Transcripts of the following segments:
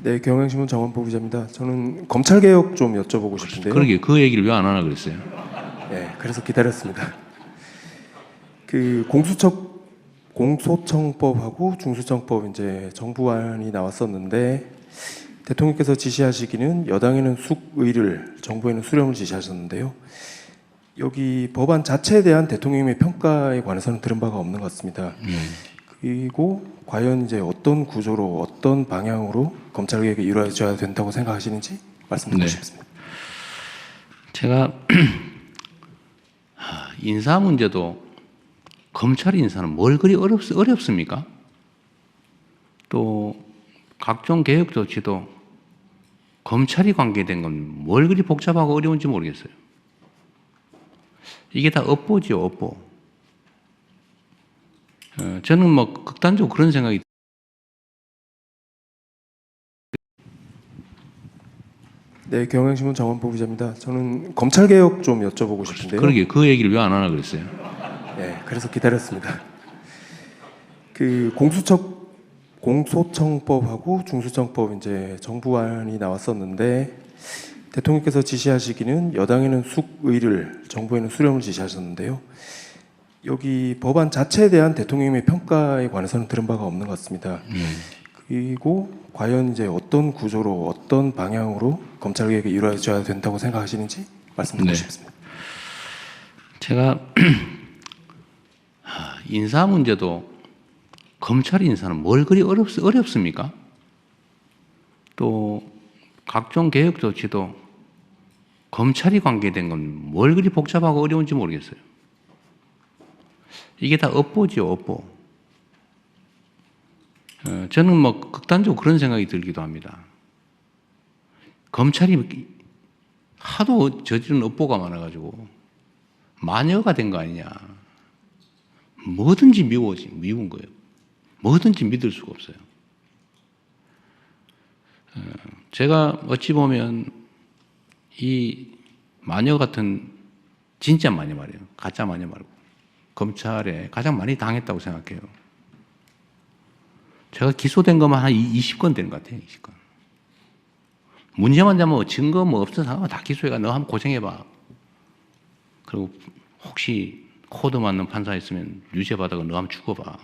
네, 경향신문 정원보 기자입니다. 저는 검찰 개혁 좀 여쭤보고 싶은데요. 그러게 그 얘기를 왜 안 하나 그랬어요. 네, 그래서 기다렸습니다. 그 공소청법하고 중수청법 이제 정부안이 나왔었는데 대통령께서 지시하시기는 여당에는 숙의를, 정부에는 수렴을 지시하셨는데요. 여기 법안 자체에 대한 대통령의 평가에 관해서는 들은 바가 없는 것 같습니다. 그리고 과연 이제 어떤 구조로 어떤 방향으로 검찰 개혁이 이루어져야 된다고 생각하시는지 말씀 듣고 네. 싶습니다. 제가 인사 문제도 검찰 인사는 뭘 그리 어렵습니까? 또 각종 개혁 조치도 검찰이 관계된 건 뭘 그리 복잡하고 어려운지 모르겠어요. 이게 다 업보지요, 업보. 저는 뭐 극단적으로 그런 생각이 네, 경향신문 정원보 기자입니다. 저는 검찰 개혁 좀 여쭤보고 싶은데요. 그러게 그 얘기를 왜 안 하나 그랬어요. 네, 그래서 기다렸습니다. 그 공소청법하고 중수청법 이제 정부안이 나왔었는데 대통령께서 지시하시기는 여당에는 숙의를, 정부에는 수렴을 지시하셨는데요. 여기 법안 자체에 대한 대통령의 평가에 관해서는 들은 바가 없는 것 같습니다. 그리고 과연 이제 어떤 구조로 어떤 방향으로 검찰 개혁이 이루어져야 된다고 생각하시는지 말씀 듣고 네. 싶습니다. 제가 인사 문제도 검찰 인사는 뭘 그리 어렵습니까? 또 각종 개혁 조치도 검찰이 관계된 건 뭘 그리 복잡하고 어려운지 모르겠어요. 이게 다 업보지요, 업보. 저는 뭐 극단적으로 그런 생각이 들기도 합니다. 검찰이 하도 저지른 업보가 많아가지고 마녀가 된 거 아니냐. 뭐든지 미운 거예요. 뭐든지 믿을 수가 없어요. 제가 어찌 보면 이 마녀 같은 진짜 마녀 말이에요. 가짜 마녀 말고 검찰에 가장 많이 당했다고 생각해요. 제가 기소된 것만 한 20건 되는 것 같아요. 20건. 문제만 되면 증거 뭐 없어서 다 기소해가 너 한번 고생해봐. 그리고 혹시 코드 맞는 판사 있으면 유죄 받아가 너 한번 죽어봐.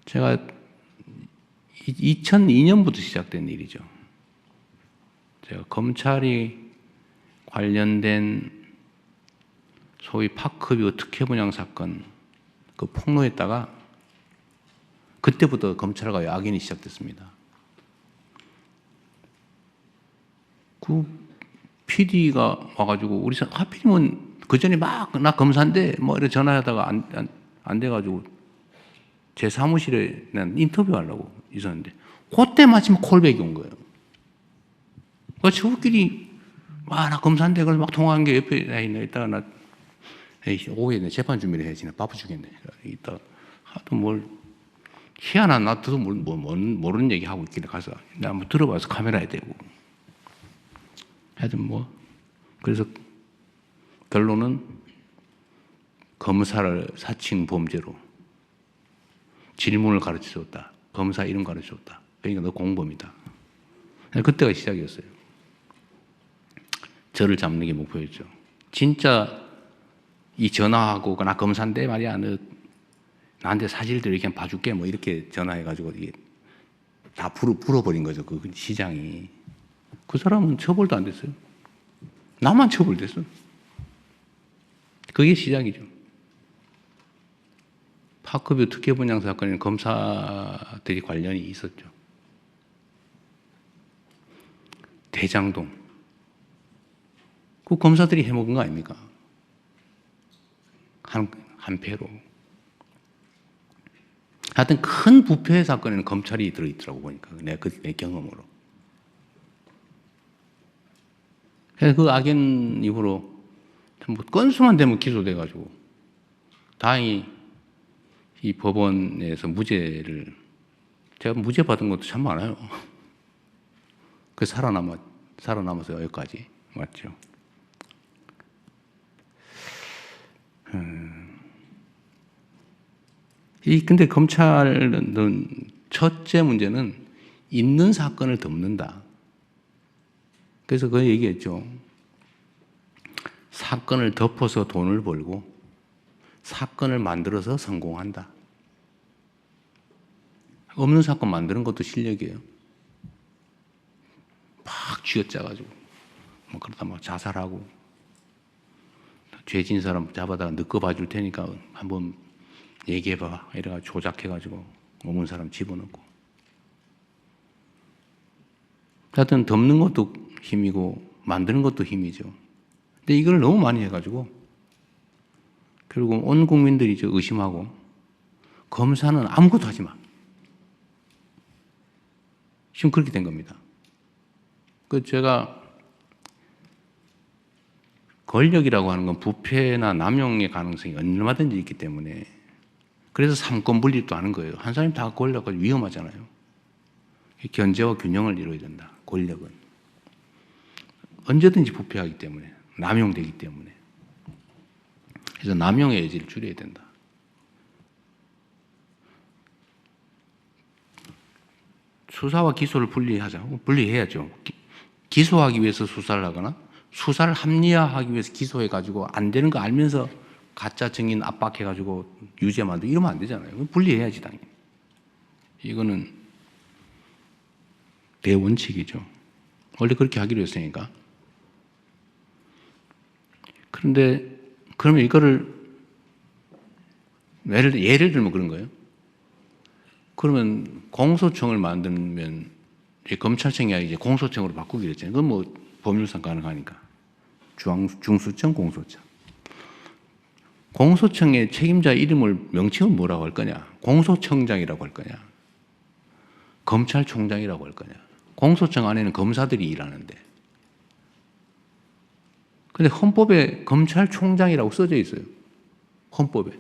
제가 2002년부터 시작된 일이죠. 제가 검찰이 관련된 소위 파크뷰 특혜 분양 사건 그 폭로했다가 그때부터 검찰과 야근이 시작됐습니다. 그 PD가 와가지고 우리 하필이면 그 전에 막 나 검사인데 뭐 이렇게 전화하다가 안 돼가지고 제 사무실에 난 인터뷰하려고 있었는데 그때 마침 콜백이 온 거예요. 그 저끼리 나 검사인데 그걸 막 통화한 게 옆에 있네. 이따가 나 오후에 재판 준비를 해야지. 나 바빠 죽겠네. 이따 하도 뭘 희한한 나도 모르는 얘기 하고 있길래 가서 나 한번 들어봐서 카메라에 대고 하여튼 뭐 그래서 결론은 검사를 사칭 범죄로 질문을 가르쳐줬다. 검사 이름 가르쳐줬다. 그러니까 너 공범이다. 그때가 시작이었어요. 저를 잡는 게 목표였죠. 진짜 이 전화하고 나 검사인데 말이야 너 나한테 사실들 이렇게 봐줄게 뭐 이렇게 전화해가지고 이게 다 불어버린 거죠. 그 시장이. 그 사람은 처벌도 안 됐어요. 나만 처벌됐어. 그게 시작이죠. 파크뷰 특혜 분양 사건에는 검사들이 관련이 있었죠. 대장동. 그 검사들이 해먹은 거 아닙니까? 한 패로. 하여튼 큰 부패 사건에는 검찰이 들어있더라고 보니까 내 경험으로. 그래서 그 악연 이후로 뭐 건수만 되면 기소돼가지고 다행히 이 법원에서 무죄를 제가 무죄 받은 것도 참 많아요. 그 살아남아서 여기까지 왔죠. 근데 검찰은 첫째 문제는 있는 사건을 덮는다. 그래서 그 얘기했죠. 사건을 덮어서 돈을 벌고 사건을 만들어서 성공한다. 없는 사건 만드는 것도 실력이에요. 막 쥐어짜가지고 뭐 그러다 막 자살하고 죄진 사람 잡아다가 느껴 봐줄 테니까 한번 얘기해봐 이래가지고 조작해가지고 없는 사람 집어넣고 하여튼 덮는 것도 힘이고 만드는 것도 힘이죠. 근데 이걸 너무 많이 해가지고 결국 온 국민들이 의심하고 검사는 아무것도 하지 마. 지금 그렇게 된 겁니다. 그 제가 권력이라고 하는 건 부패나 남용의 가능성이 얼마든지 있기 때문에 그래서 삼권 분립도 하는 거예요. 한 사람이 다 권력은 위험하잖아요. 견제와 균형을 이루어야 된다. 권력은 언제든지 부패하기 때문에 남용되기 때문에 그래서 남용의 여지를 줄여야 된다. 수사와 기소를 분리하자. 분리해야죠. 기소하기 위해서 수사를 하거나 수사를 합리화하기 위해서 기소해가지고 안 되는 거 알면서 가짜 증인 압박해가지고 유죄 만들고 이러면 안 되잖아요. 분리해야지 당연히. 이거는 대원칙이죠. 원래 그렇게 하기로 했으니까. 그런데 그러면 이거를 예를 들면 그런 거예요. 그러면 공소청을 만들면 검찰청이 아니라 이제 공소청으로 바꾸기로 했잖아요. 그건 뭐 법률상 가능하니까. 중수청, 공소청. 공소청의 책임자 이름을 명칭은 뭐라고 할 거냐? 공소청장이라고 할 거냐? 검찰총장이라고 할 거냐? 공소청 안에는 검사들이 일하는데. 근데 헌법에 검찰총장이라고 써져 있어요. 헌법에.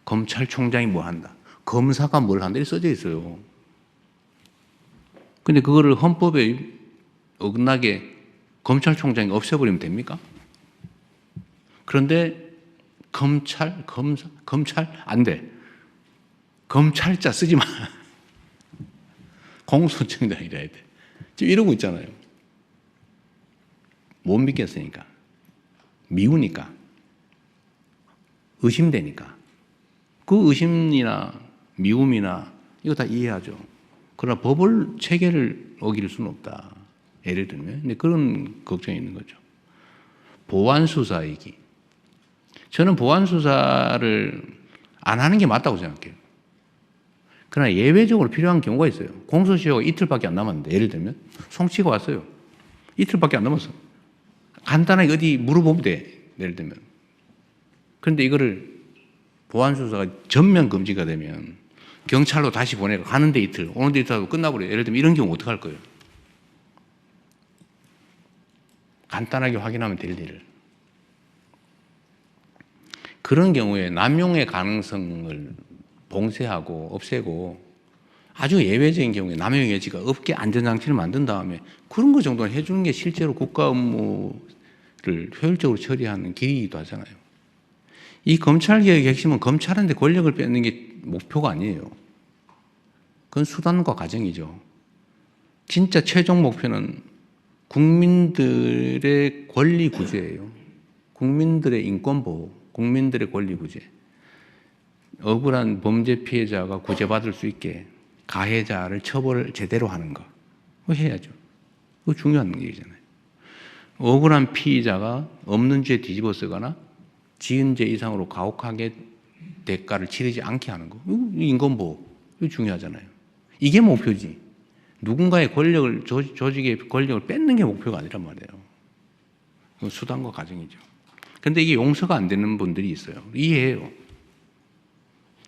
검찰총장이 뭐 한다. 검사가 뭘 한다. 이렇게 써져 있어요. 근데 그거를 헌법에 어긋나게 검찰총장이 없애버리면 됩니까? 그런데 검찰 안 돼. 검찰자 쓰지 마. 공소청장이라 해야 돼. 지금 이러고 있잖아요. 못 믿겠으니까. 미우니까. 의심되니까. 그 의심이나 미움이나 이거 다 이해하죠. 그러나 법을 체계를 어길 수는 없다. 예를 들면. 근데 그런 걱정이 있는 거죠. 보완수사 얘기. 저는 보완수사를 안 하는 게 맞다고 생각해요. 그러나 예외적으로 필요한 경우가 있어요. 공소시효가 이틀밖에 안 남았는데, 예를 들면, 송치가 왔어요. 이틀밖에 안 남았어. 간단하게 어디 물어보면 돼. 예를 들면. 그런데 이거를 보완수사가 전면 금지가 되면 경찰로 다시 보내고 가는데 이틀, 오는데 이틀 하고 끝나버려요. 예를 들면 이런 경우 어떡할 거예요? 간단하게 확인하면 될 일을. 그런 경우에 남용의 가능성을 봉쇄하고 없애고 아주 예외적인 경우에 남용의 여지가 없게 안전장치를 만든 다음에 그런 거 정도는 해주는 게 실제로 국가 업무를 효율적으로 처리하는 길이기도 하잖아요. 이 검찰개혁의 핵심은 검찰한테 권력을 뺏는 게 목표가 아니에요. 그건 수단과 과정이죠. 진짜 최종 목표는 국민들의 권리 구제예요. 국민들의 인권 보호, 국민들의 권리 구제. 억울한 범죄 피해자가 구제받을 수 있게 가해자를 처벌을 제대로 하는 거. 그거 해야죠. 그거 중요한 얘기잖아요. 억울한 피의자가 없는 죄 뒤집어 쓰거나 지은 죄 이상으로 가혹하게 대가를 치르지 않게 하는 거. 이거 인권보호. 이거 중요하잖아요. 이게 목표지. 누군가의 권력을, 조직의 권력을 뺏는 게 목표가 아니란 말이에요. 그건 수단과 과정이죠. 근데 이게 용서가 안 되는 분들이 있어요. 이해해요.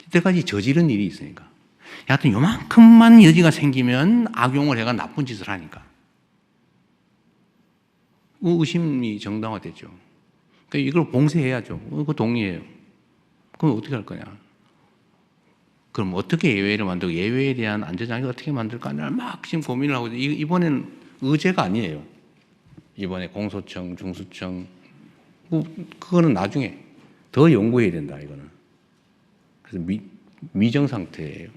이때까지 저지른 일이 있으니까. 여하튼 요만큼만 여지가 생기면 악용을 해가 나쁜 짓을 하니까. 의심이 정당화되죠. 그러니까 이걸 봉쇄해야죠. 그거 동의해요. 그럼 어떻게 할 거냐. 그럼 어떻게 예외를 만들고 예외에 대한 안전장치 어떻게 만들까를 막 지금 고민을 하고 이번에는 의제가 아니에요. 이번에 공소청, 중수청 그거는 나중에 더 연구해야 된다 이거는. 그래서 미정 상태예요.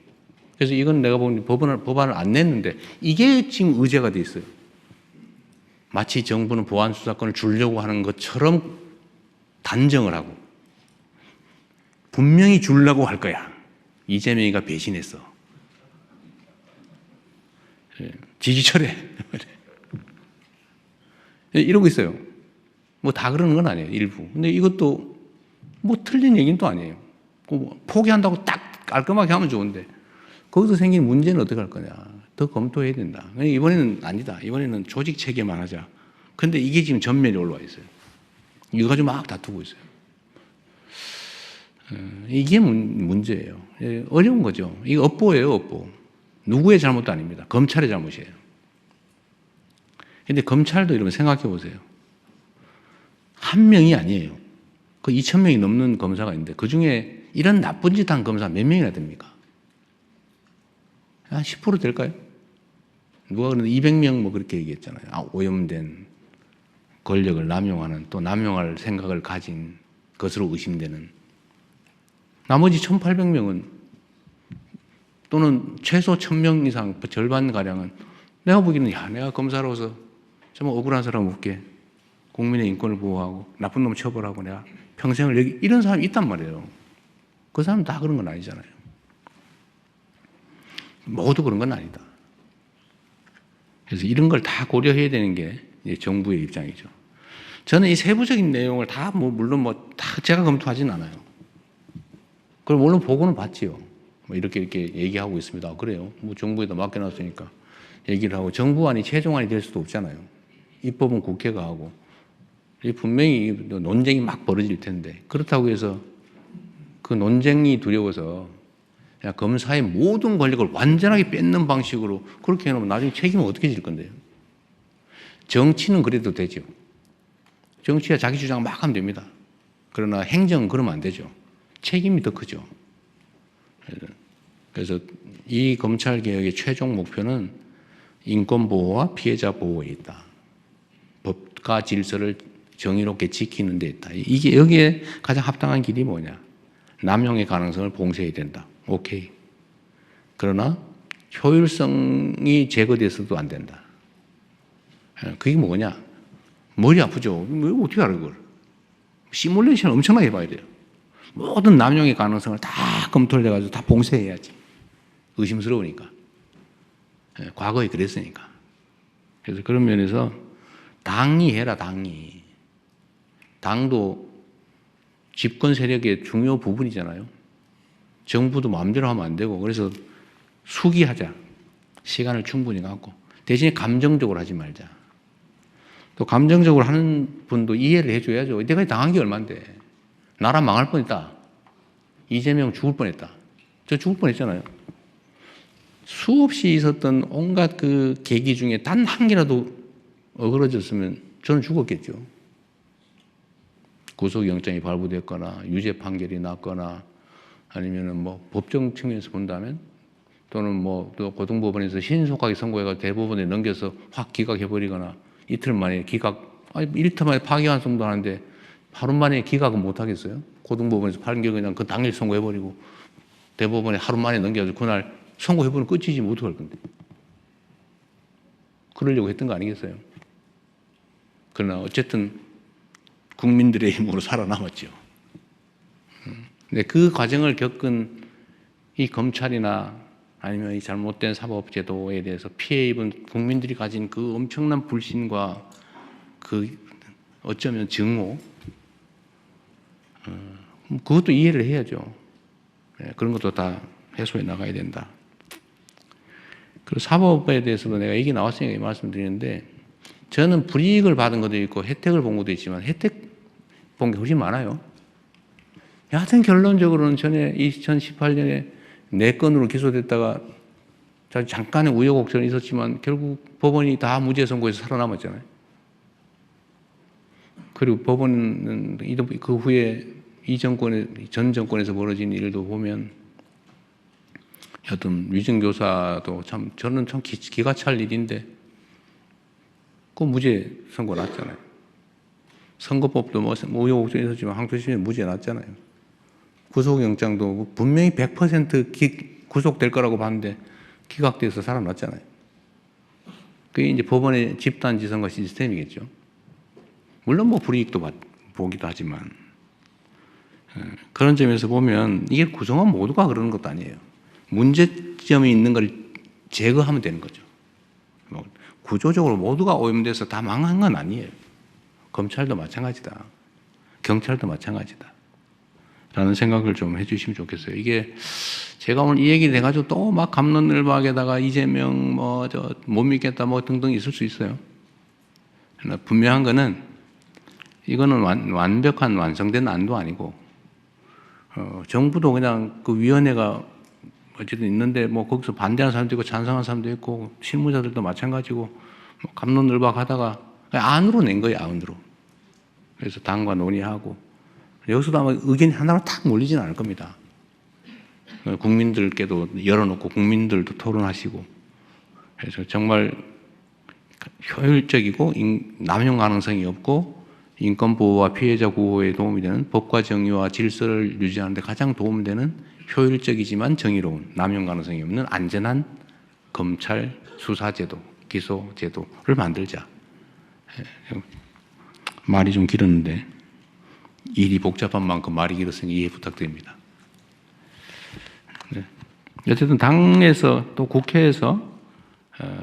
그래서 이건 내가 보니 법안을 안 냈는데 이게 지금 의제가 돼 있어요. 마치 정부는 보안 수사권을 주려고 하는 것처럼 단정을 하고 분명히 주려고 할 거야. 이재명이가 배신했어. 지지철회. 이러고 있어요. 뭐 다 그러는 건 아니에요. 일부. 근데 이것도 뭐 틀린 얘기는 또 아니에요. 포기한다고 딱 깔끔하게 하면 좋은데 거기서 생긴 문제는 어떻게 할 거냐. 더 검토해야 된다. 이번에는 아니다. 이번에는 조직 체계만 하자. 근데 이게 지금 전면에 올라와 있어요. 이거 가지고 막 다투고 있어요. 이게 문제예요. 어려운 거죠. 이거 업보예요, 업보. 누구의 잘못도 아닙니다. 검찰의 잘못이에요. 근데 검찰도 이러면 생각해 보세요. 한 명이 아니에요. 그 2,000명이 넘는 검사가 있는데 그 중에 이런 나쁜 짓 한 검사 몇 명이나 됩니까? 한 10% 될까요? 누가 그러는데 200명 뭐 그렇게 얘기했잖아요. 오염된 권력을 남용하는 또 남용할 생각을 가진 것으로 의심되는 나머지 1,800명은 또는 최소 1,000명 이상 절반가량은 내가 보기에는 내가 검사로서 좀 억울한 사람 없게 국민의 인권을 보호하고 나쁜 놈 처벌하고 내가 평생을 여기 이런 사람이 있단 말이에요. 그 사람 다 그런 건 아니잖아요. 모두 그런 건 아니다. 그래서 이런 걸 다 고려해야 되는 게 이제 정부의 입장이죠. 저는 이 세부적인 내용을 다 물론 다 제가 검토하진 않아요. 그럼 물론 보고는 봤지요. 이렇게 얘기하고 있습니다. 그래요. 정부에다 맡겨놨으니까 얘기를 하고 정부안이 최종안이 될 수도 없잖아요. 입법은 국회가 하고 분명히 논쟁이 막 벌어질 텐데 그렇다고 해서 그 논쟁이 두려워서 그냥 검사의 모든 권력을 완전하게 뺏는 방식으로 그렇게 해놓으면 나중에 책임은 어떻게 질 건데요? 정치는 그래도 되죠. 정치가 자기 주장 막 하면 됩니다. 그러나 행정은 그러면 안 되죠. 책임이 더 크죠. 그래서 이 검찰개혁의 최종 목표는 인권보호와 피해자 보호에 있다. 법과 질서를 정의롭게 지키는 데 있다. 이게 여기에 가장 합당한 길이 뭐냐. 남용의 가능성을 봉쇄해야 된다. 오케이. 그러나 효율성이 제거돼서도 안 된다. 그게 뭐냐. 머리 아프죠. 어떻게 알아 그걸. 시뮬레이션 엄청나게 해봐야 돼요. 모든 남용의 가능성을 다 검토를 해가지고 다 봉쇄해야지. 의심스러우니까. 과거에 그랬으니까. 그래서 그런 면에서 당이 해라, 당이. 당도 집권 세력의 중요 부분이잖아요. 정부도 마음대로 하면 안 되고, 그래서 수기하자. 시간을 충분히 갖고. 대신에 감정적으로 하지 말자. 또 감정적으로 하는 분도 이해를 해줘야죠. 내가 당한 게 얼만데. 나라 망할 뻔했다. 이재명 죽을 뻔했다. 저 죽을 뻔했잖아요. 수없이 있었던 온갖 그 계기 중에 단 한 개라도 어그러졌으면 저는 죽었겠죠. 구속영장이 발부됐거나 유죄 판결이 났거나 아니면은 법정 측면에서 본다면 또는 또 고등법원에서 신속하게 선고해가 대법원에 넘겨서 확 기각해버리거나 이틀 만에 이틀 만에 파기환송도 하는데 하루 만에 기각은 못 하겠어요? 고등법원에서 판결 그냥 그 당일 선고해버리고 대법원에 하루 만에 넘겨가지고 그날 선고해버리면 끝이지 뭐 어떡할 건데. 그러려고 했던 거 아니겠어요? 그러나 어쨌든 국민들의 힘으로 살아남았죠. 근데 그 과정을 겪은 이 검찰이나 아니면 이 잘못된 사법제도에 대해서 피해 입은 국민들이 가진 그 엄청난 불신과 그 어쩌면 증오, 그것도 이해를 해야죠. 그런 것도 다 해소해 나가야 된다. 그리고 사법에 대해서도 내가 얘기 나왔으니까 말씀드리는데 저는 불이익을 받은 것도 있고 혜택을 본 것도 있지만 혜택 본 게 훨씬 많아요. 여하튼 결론적으로는 전에 2018년에 4건으로 기소됐다가 잠깐의 우여곡절이 있었지만 결국 법원이 다 무죄 선고해서 살아남았잖아요. 그리고 법원은 그 후에 전 정권에서 벌어진 일도 보면 여튼 위증교사도 저는 참 기가 찰 일인데 그 무죄 선고 났잖아요. 선거법도 우여곡절이 있었지만 항소심에 무죄 났잖아요. 구속영장도 분명히 100% 구속될 거라고 봤는데 기각돼서 살아났잖아요. 그게 이제 법원의 집단 지성과 시스템이겠죠. 물론 뭐 불이익도 보기도 하지만 그런 점에서 보면 이게 구성원 모두가 그러는 것도 아니에요. 문제점이 있는 걸 제거하면 되는 거죠. 뭐 구조적으로 모두가 오염돼서 다 망한 건 아니에요. 검찰도 마찬가지다. 경찰도 마찬가지다. 라는 생각을 좀 해주시면 좋겠어요. 이게 제가 오늘 이 얘기 해가지고 또 막 갑론을박에다가 이재명 뭐 저 못 믿겠다 뭐 등등 있을 수 있어요. 그러나 분명한 거는 이거는 완벽한 완성된 안도 아니고 정부도 그냥 그 위원회가 어쨌든 있는데 뭐 거기서 반대하는 사람도 있고 찬성하는 사람도 있고 실무자들도 마찬가지고 뭐 갑론을박하다가 안으로 낸 거예요. 안으로. 그래서 당과 논의하고 여기서도 아마 의견이 하나로 탁 몰리지는 않을 겁니다. 국민들께도 열어놓고 국민들도 토론하시고 그래서 정말 효율적이고 남용 가능성이 없고 인권 보호와 피해자 보호에 도움이 되는 법과 정의와 질서를 유지하는 데 가장 도움되는 효율적이지만 정의로운 남용 가능성이 없는 안전한 검찰 수사제도, 기소제도를 만들자. 말이 좀 길었는데 일이 복잡한 만큼 말이 길었으니 이해 부탁드립니다. 네. 어쨌든 당에서 또 국회에서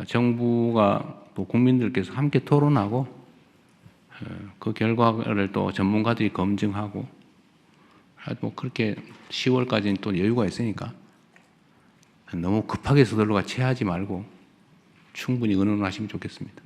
정부가 또 국민들께서 함께 토론하고 그 결과를 또 전문가들이 검증하고 뭐 그렇게 10월까지는 또 여유가 있으니까 너무 급하게 서둘러가 체하지 말고 충분히 의논하시면 좋겠습니다.